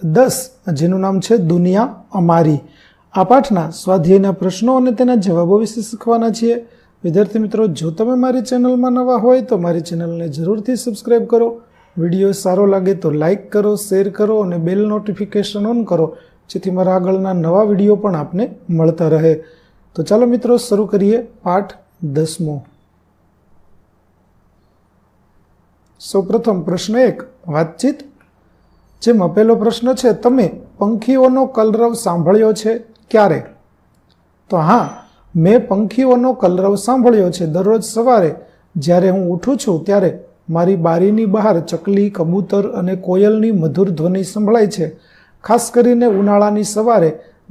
10 જેનું નામ છે દુનિયા અમારી। આ પાઠના સ્વાધ્યાયના પ્રશ્નો અને તેના જવાબો વિશે શીખવાના છીએ। વિદ્યાર્થી મિત્રો, જો તમે મારી ચેનલમાં નવા હોય તો મારી ચેનલને જરૂરથી સબસ્ક્રાઇબ કરો। વિડીયો સારો લાગે તો લાઇક કરો, શેર કરો અને બેલ નોટિફિકેશન ઓન કરો, જેથી મારા આગળના નવા વિડીયો પણ આપને મળતા રહે। તો ચાલો મિત્રો શરૂ કરીએ પાઠ 10મો। સૌપ્રથમ પ્રશ્ન 1, વાતચીત। જેમાં પહેલો પ્રશ્ન છે, તમે પંખીઓનો કલરવ સાંભળ્યો છે ક્યારે? તો હા, મેં પંખીઓનો કલરવ સાંભળ્યો છે। દરરોજ સવારે જ્યારે હું ઉઠું છું ત્યારે મારી બારીની બહાર ચકલી, કબૂતર અને કોયલની મધુર ધ્વનિ સંભળાય છે। ખાસ કરીને ઉનાળાની સવારે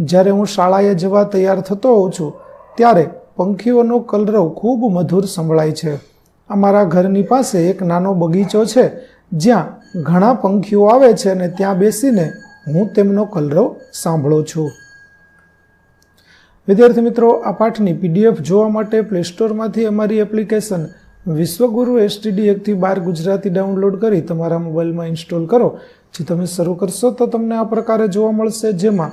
જ્યારે હું શાળાએ જવા તૈયાર થતો હોઉં છું ત્યારે પંખીઓનો કલરવ ખૂબ મધુર સંભળાય છે। અમારા ઘરની પાસે એક નાનો બગીચો છે જ્યાં ઘણા પંખીઓ આવે છે અને ત્યાં બેસીને હું તેમનો કલરવ સાંભળું છું। વિદ્યાર્થી મિત્રો, આ પાઠની PDF જોવા માટે પ્લે સ્ટોરમાંથી અમારી એપ્લિકેશન વિશ્વગુરુ STD 1-12 ગુજરાતી ડાઉનલોડ કરી તમારા મોબાઈલમાં ઇન્સ્ટોલ કરો। જે તમે શરૂ કરશો તો તમને આ પ્રકારે જોવા મળશે, જેમાં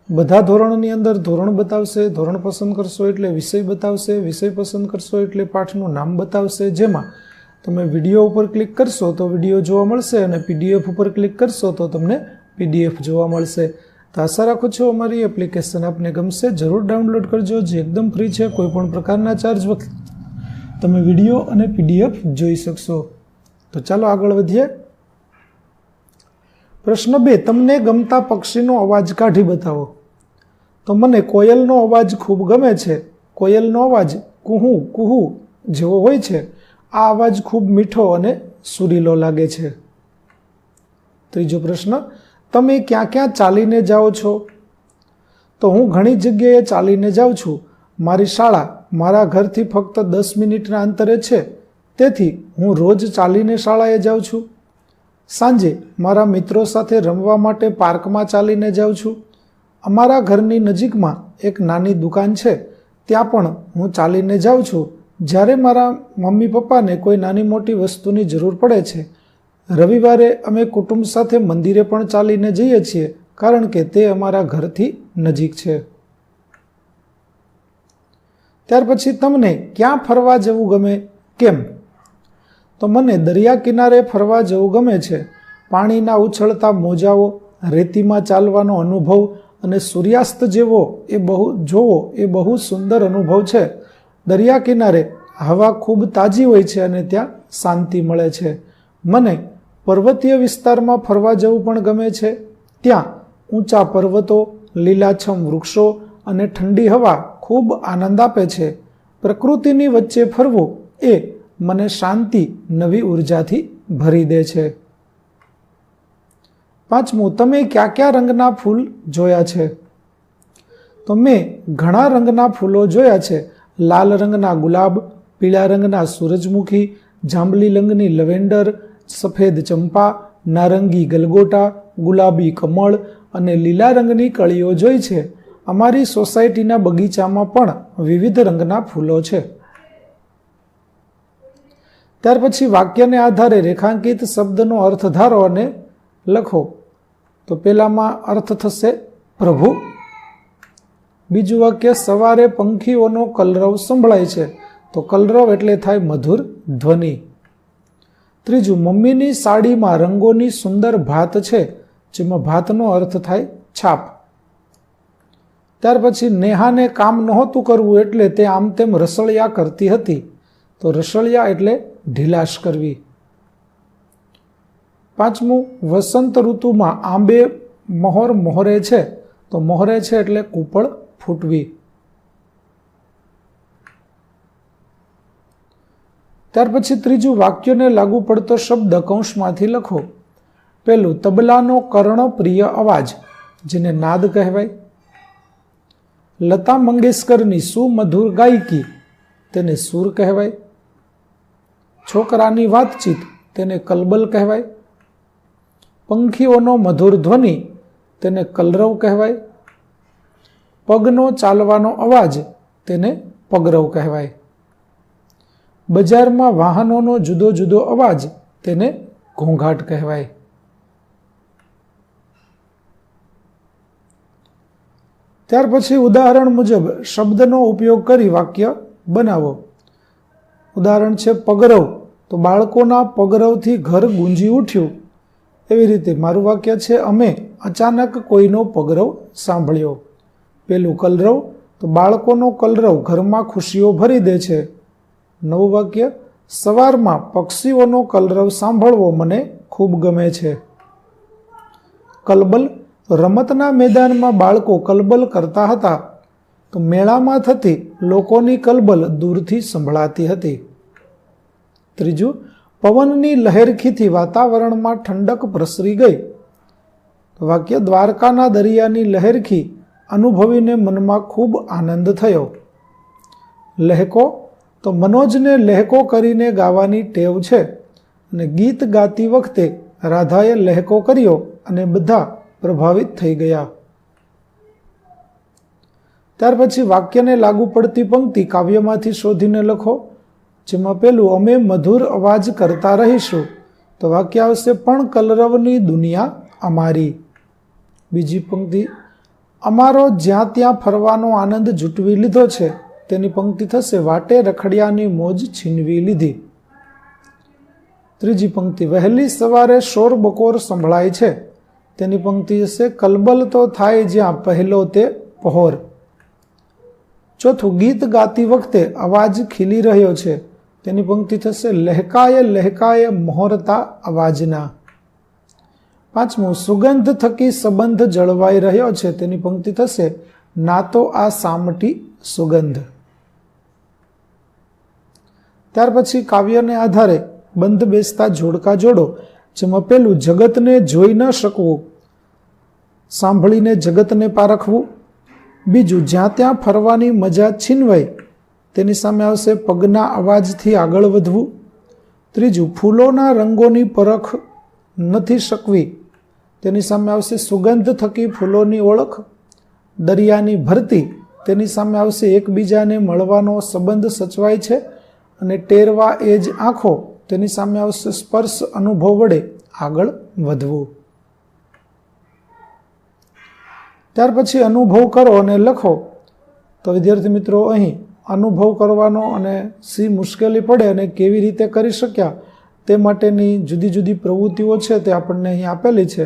બધા ધોરણની અંદર ધોરણ બતાવશે, ધોરણ પસંદ કરશો એટલે વિષય બતાવશે, વિષય પસંદ કરશો એટલે પાઠનું નામ બતાવશે। જેમાં તમે વિડીયો ઉપર ક્લિક કરશો તો વિડીયો જોવા મળશે અને PDF ઉપર ક્લિક કરશો તો તમને PDF જોવા મળશે। તો આશા રાખું છું અમારી એપ્લિકેશન આપને ગમશે। જરૂર ડાઉનલોડ કરજો, જે એકદમ ફ્રી છે। કોઈ પણ પ્રકારના ચાર્જ વગર તમે વિડીયો અને PDF જોઈ શકશો। તો ચાલો આગળ વધીએ। પ્રશ્ન 2, તમને ગમતા પક્ષીનો અવાજ કાઢી બતાવો। તો મને કોયલનો અવાજ ખૂબ ગમે છે। કોયલનો અવાજ કુહુ કુહુ જેવો હોય છે। આ અવાજ ખૂબ મીઠો અને સુરીલો લાગે છે। ત્રીજો પ્રશ્ન, તમે ક્યાં ક્યાં ચાલીને જાઓ છો? તો હું ઘણી જગ્યાએ ચાલીને જાઉં છું। મારી શાળા મારા ઘરથી ફક્ત 10 મિનિટના અંતરે છે, તેથી હું રોજ ચાલીને શાળાએ જાઉં છું। સાંજે મારા મિત્રો સાથે રમવા માટે પાર્કમાં ચાલીને જાઉં છું। અમારા ઘરની નજીકમાં એક નાની દુકાન છે, ત્યાં પણ હું ચાલીને જાઉં છું જ્યારે મારા મમ્મી પપ્પાને કોઈ નાની મોટી વસ્તુની જરૂર પડે છે। રવિવારે અમે કુટુંબ સાથે મંદિરે પણ ચાલીને જઈએ છીએ, કારણ કે તે અમારા ઘરથી નજીક છે। ત્યાર પછી, તમને ક્યાં ફરવા જવું ગમે, કેમ? તો મને દરિયા કિનારે ફરવા જવું ગમે છે। પાણીના ઉછળતા મોજાઓ, રેતીમાં ચાલવાનો અનુભવ અને સૂર્યાસ્ત જોવો એ બહુ સુંદર અનુભવ છે। દરિયા કિનારે હવા ખૂબ તાજી હોય છે અને ત્યાં શાંતિ મળે છે। મને પર્વતીય વિસ્તારમાં ફરવા જવું પણ ગમે છે। ત્યાં ઊંચા પર્વતો, લીલાછમ વૃક્ષો અને ઠંડી હવા ખૂબ આનંદ આપે છે। પ્રકૃતિની વચ્ચે ફરવું એ મને શાંતિ, નવી ઉર્જાથી ભરી દે છે। 5મું, તમે કયા કયા રંગના ફૂલ જોયા છે? તો મેં ઘણા રંગના ફૂલો જોયા છે। લાલ રંગના ગુલાબ, પીળા રંગના સૂરજમુખી, જાંબલી રંગની લવેન્ડર, સફેદ ચંપા, નારંગી ગલગોટા, ગુલાબી કમળ અને લીલા રંગની કળીઓ જોઈ છે। અમારી સોસાયટીના બગીચામાં પણ વિવિધ રંગના ફૂલો છે। ત્યાર પછી વાક્યને આધારે રેખાંકિત શબ્દનો અર્થ ધારો અને લખો। તો પહેલામાં અર્થ થશે પ્રભુ। બીજું વાક્ય, સવારે પંખીઓનો કલરવ સંભળાય છે। તો કલરવ એટલે થાય મધુર ધ્વનિ। ત્રીજું, મમ્મીની સાડીમાં રંગોની સુંદર ભાત છે, જેમાં ભાતનો અર્થ થાય છાપ। ત્યાર પછી, નેહાને કામ નહોતું કરવું એટલે તે આમ તેમ રસળિયા કરતી હતી। તો રસળિયા એટલે ઢીલાશ કરવી। 5મું, વસંત ઋતુમાં આંબે મહોર મોહરે છે। તો મોહરે છે એટલે કૂપળ ફૂટવી। ત્યાર પછી ત્રીજું, વાક્યને લાગુ પડતો શબ્દ કૌંસમાંથી લખો। પહેલું, તબલાનો કર્ણપ્રિય અવાજ, જેને નાદ કહેવાય। લતા મંગેશકરની સુમધુર ગાયકી, તેને સૂર કહેવાય। છોકરાની વાતચીત, તેને કલબલ કહેવાય। પંખીઓનો મધુર ધ્વનિ, તેને કલરવ કહેવાય। પગનો ચાલવાનો અવાજ, તેને પગરવ કહેવાય। બજારમાં વાહનોનો જુદો જુદો અવાજ, તેને ઘોંઘાટ કહેવાય। ત્યાર પછી ઉદાહરણ મુજબ શબ્દનો ઉપયોગ કરી વાક્ય બનાવો. ઉદાહરણ છે પગરવ, તો બાળકોના પગરવથી ઘર ગુંજી ઉઠ્યું. એવી રીતે મારું વાક્ય છે અમે અચાનક કોઈનો પગરવ સાંભળ્યો. પેલું કલરવ, તો બાળકોનો કલરવ ઘરમાં ખુશીઓ ભરી દે છે. નવું વાક્ય સવારમાં પક્ષીઓનો કલરવ સાંભળવો મને ખૂબ ગમે છે. કલબલ, રમતના મેદાનમાં બાળકો કલબલ કરતા હતા. તો મેળામાં થતી લોકોની કલબલ દૂરથી સંભળાતી હતી. ત્રીજું, પવનની લહેરખીથી વાતાવરણમાં ઠંડક પ્રસરી ગઈ. વાક્ય દ્વારકાના દરિયાની લહેરખી અનુભવીને મનમાં ખૂબ આનંદ થયો. લહેકો, તો મનોજને લહેકો કરીને ગાવાની ટેવ છે અને ગીત ગાતી વખતે રાધાએ લહેકો કર્યો અને બધા પ્રભાવિત થઈ ગયા. ત્યાર પછી વાક્યને લાગુ પડતી પંક્તિ કાવ્યમાંથી શોધીને લખો. જેમાં પેલું અમે મધુર અવાજ કરતા રહીશું. તો વાક્ય આવશે પણ કલરવની દુનિયા અમારી. બીજી પંક્તિ અમારો જ્યાં ત્યાં ફરવાનો આનંદ જૂટવી લીધો છે. તેની પંક્તિ થશે વાટે રખડિયાની મોજ છીનવી લીધી. ત્રીજી પંક્તિ વહેલી સવારે શોર બકોર સંભળાય છે. તેની પંક્તિ હશે કલબલ તો થાય જ્યાં પહેલો તે પહોર. ચોથું ગીત ગાતી વખતે અવાજ ખીલી રહ્યો છે. તેની પંક્તિ થશે લહેકાયે લહેકાયે મોહરતા અવાજના. પાંચમું સુગંધ થકી સંબંધ જળવાઈ રહ્યો છે. તેની પંક્તિ થશે ના તો આ સામટી સુગંધ. ત્યાર પછી કાવ્યને આધારે બંધ બેસતા જોડકા જોડો. જેમાં પેલું જગતને જોઈ ન શકવું, સાંભળીને જગતને પારખવું. બીજું જ્યાં ત્યાં ફરવાની મજા છીનવાઈ. તેની સામે આવશે પગના અવાજથી આગળ વધવું. ત્રીજું ફૂલોના રંગોની પરખ નથી શકવી. તેની સામે આવશે સુગંધ થકી ફૂલોની ઓળખ. દરિયાની ભરતી. તેની સામે આવશે એકબીજાને મળવાનો સંબંધ સચવાય છે. અને ટેરવા એ જ આંખો. તેની સામે આવશે સ્પર્શ અનુભવ વડે આગળ વધવું. ત્યાર પછી અનુભવ કરો અને લખો. તો વિદ્યાર્થી મિત્રો અહીં અનુભવ કરવાનો અને શી મુશ્કેલી પડે અને કેવી રીતે કરી શક્યા તે માટેની જુદી જુદી પ્રવૃત્તિઓ છે તે આપણને અહીં આપેલી છે.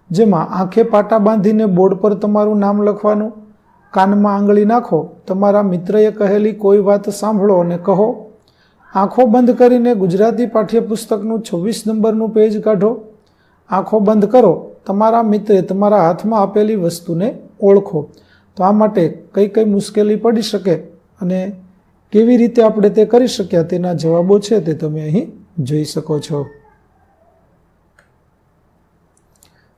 જેમાં આંખે પાટા બાંધીને બોર્ડ પર તમારું નામ લખવાનું. કાનમાં આંગળી નાખો, તમારા મિત્રએ કહેલી કોઈ વાત સાંભળો અને કહો. આંખો બંધ કરીને ગુજરાતી પાઠ્યપુસ્તકનું 26 નંબરનું પેજ કાઢો. આંખો બંધ કરો, તમારા મિત્રે તમારા હાથમાં આપેલી વસ્તુને ઓળખો. તો આ માટે કઈ કઈ મુશ્કેલી પડી શકે અને કેવી રીતે આપણે તે કરી શક્યા તેના જવાબો છે તે તમે અહીં જોઈ શકો છો.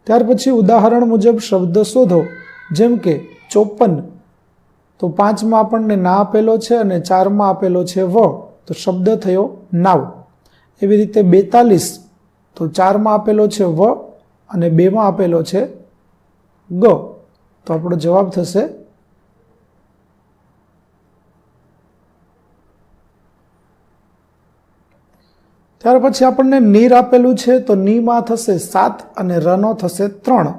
ત્યાર પછી ઉદાહરણ મુજબ શબ્દ શોધો. જેમ કે 54, તો 5માં આપણને ના આપેલો છે અને 4માં આપેલો છે વ, તો શબ્દ થયો નાવ. એવી રીતે 42, તો 4માં આપેલો છે વ અને 2માં આપેલો છે ગ, તો આપણો જવાબ થશે ત્યાર પછી આપણને નીર આપેલું છે. તો નીમાં થશે 7 અને રનો થશે 3.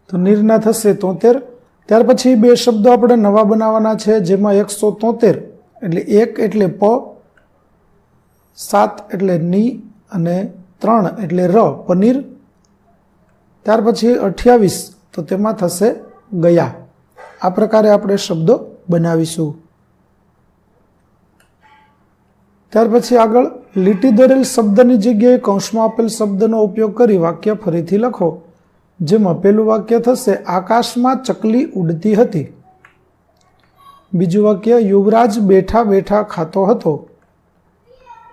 તો નીરના થશે 73. ત્યાર પછી બે શબ્દો આપણે નવા બનાવવાના છે. જેમાં 173 એટલે 1 એટલે પ, 7 એટલે ની અને 3 એટલે ર, પનીર. ત્યાર પછી 28, તો તેમાં થશે ગયા. આ પ્રકારે આપણે શબ્દો બનાવીશું. ત્યાર પછી આગળ લીટી દોરેલ શબ્દની જગ્યાએ કૌંસમાં આપેલ શબ્દનો ઉપયોગ કરી વાક્ય ફરીથી લખો. જેમાં પેલું વાક્ય થશે આકાશમાં ચકલી ઉડતી હતી. બીજું વાક્ય યુવરાજ બેઠા બેઠા ખાતો હતો.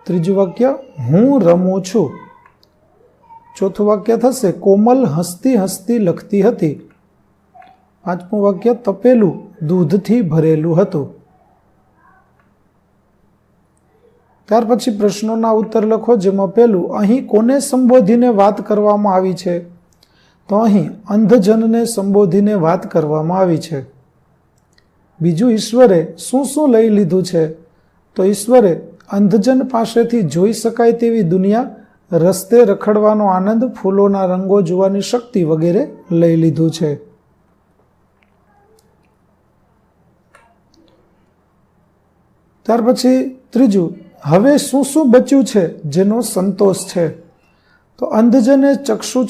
ત્રીજું વાક્ય હું રમું છું. ચોથું વાક્ય થશે કોમલ હસતી હસતી લખતી હતી. પાંચમું વાક્ય તપેલું દૂધથી ભરેલું હતું. ત્યાર પછી પ્રશ્નોના ઉત્તર લખો. જેમાં પહેલું અહીં કોને સંબોધીને વાત કરવામાં આવી છે? તો અહીં અંધજનને સંબોધીને વાત કરવામાં આવી છે. બીજું ઈશ્વરે શું શું લઈ લીધું છે? તો ઈશ્વરે અંધજન પાસેથી જોઈ શકાય તેવી દુનિયા રસ્તે રખડવાનો આનંદ, ફૂલોના રંગો જોવાની શક્તિ વગેરે લઈ લીધું છે. ત્યાર પછી ત્રીજું, હવે શું શું બચ્યું છે જેનો સંતોષ છે? તો અંધજને ચક્ષુ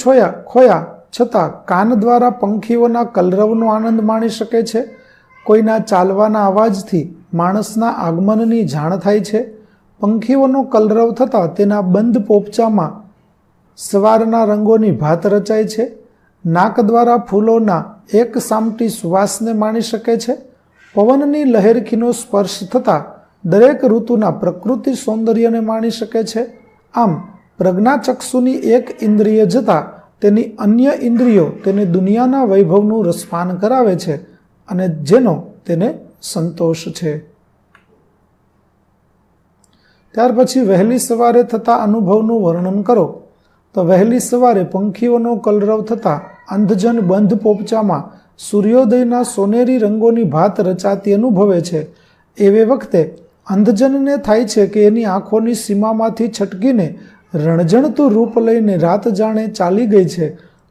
ખોયા છતાં કાન દ્વારા પંખીઓના કલરવનો આનંદ માણી શકે છે. કોઈના ચાલવાના અવાજથી માણસના આગમનની જાણ થાય છે. પંખીઓનો કલરવ થતાં તેના બંધ પોપચામાં સવારના રંગોની ભાત રચાય છે. નાક દ્વારા ફૂલોના એક સામટી સુવાસને માણી શકે છે. પવનની લહેરખીનો સ્પર્શ થતાં દરેક ઋતુના પ્રકૃતિ સૌંદર્યને માણી શકે છે. આમ પ્રજ્ઞાચક્ષુની એક ઇન્દ્રિય જતાં તેની અન્ય ઇન્દ્રિયો તેને દુનિયાના વૈભવનું રસપાન કરાવે છે અને જેનો તેને સંતોષ છે. ત્યાર પછી વહેલી સવારે થતા અનુભવનું વર્ણન કરો. તો વહેલી સવારે પંખીઓનો કલરવ થતાં અંધજન બંધ પોપચામાં સૂર્યોદયના સોનેરી રંગોની ભાત રચાતી અનુભવે છે. એવે વખતે અંધજનને થાય છે કે એની આંખોની સીમામાંથી છટકીને રણજણતું રૂપ લઈને રાત જાણે ચાલી ગઈ છે.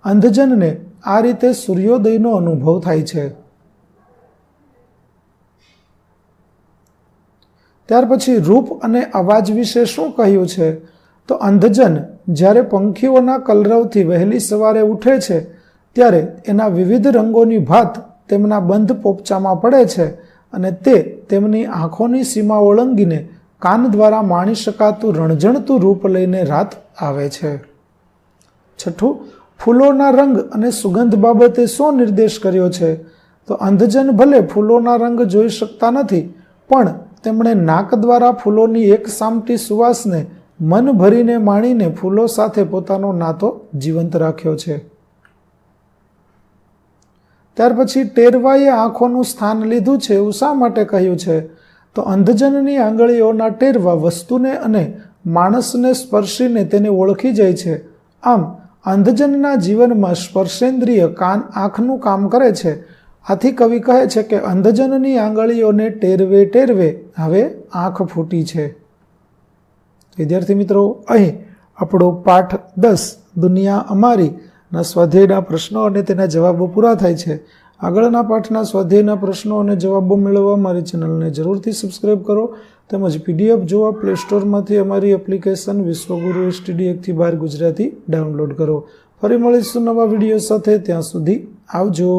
અંધજનને આ રીતે સૂર્યોદયનો અનુભવ થાય છે. ત્યાર પછી રૂપ અને અવાજ વિશે શું કહ્યું છે? તો અંધજન જ્યારે પંખીઓના કલરવથી વહેલી સવારે ઉઠે છે ત્યારે એના વિવિધ રંગોની ભાત તેમના બંધ પોપચામાં પડે છે અને તે તેમની આંખોની સીમા ઓળંગીને કાન દ્વારા માણી શકાતું રણજણતું રૂપ લઈને રાત આવે છે. છઠ્ઠું, ફૂલોના રંગ અને સુગંધ બાબતે શું નિર્દેશ કર્યો છે? તો અંધજન ભલે ફૂલોના રંગ જોઈ શકતા નથી, પણ તેમણે નાક દ્વારા ફૂલોની એક સામટી સુવાસને મન ભરીને માણીને ફૂલો સાથે પોતાનો નાતો જીવંત રાખ્યો છે. ત્યાર પછી ટેરવાએ આંખોનું સ્થાન લીધું છે એવું શા માટે કહ્યું છે? તો અંધજનની આંગળીઓના ટેરવા વસ્તુને અને માણસને સ્પર્શીને તેને ઓળખી જાય છે. આમ અંધજનના જીવનમાં સ્પર્શેન્દ્રિય આંખનું કામ કરે છે. આથી કવિ કહે છે કે અંધજનની આંગળીઓને ટેરવે ટેરવે હવે આંખ ફૂટી છે. વિદ્યાર્થી મિત્રો, અહીં આપણો પાઠ 10 દુનિયા અમારી ના સ્વાધ્યાયના પ્રશ્નો અને તેના જવાબો પૂરા થાય છે. આગળના પાઠના સ્વાધ્યાયના પ્રશ્નો અને જવાબો મેળવવા મારી ચેનલને જરૂરથી સબસ્ક્રાઈબ કરો. તેમજ PDF જોવા પ્લે સ્ટોરમાંથી અમારી એપ્લિકેશન વિશ્વગુરુ STD 1-12 ગુજરાતી ડાઉનલોડ કરો. ફરી મળીશું નવા વિડીયો સાથે. ત્યાં સુધી આવજો.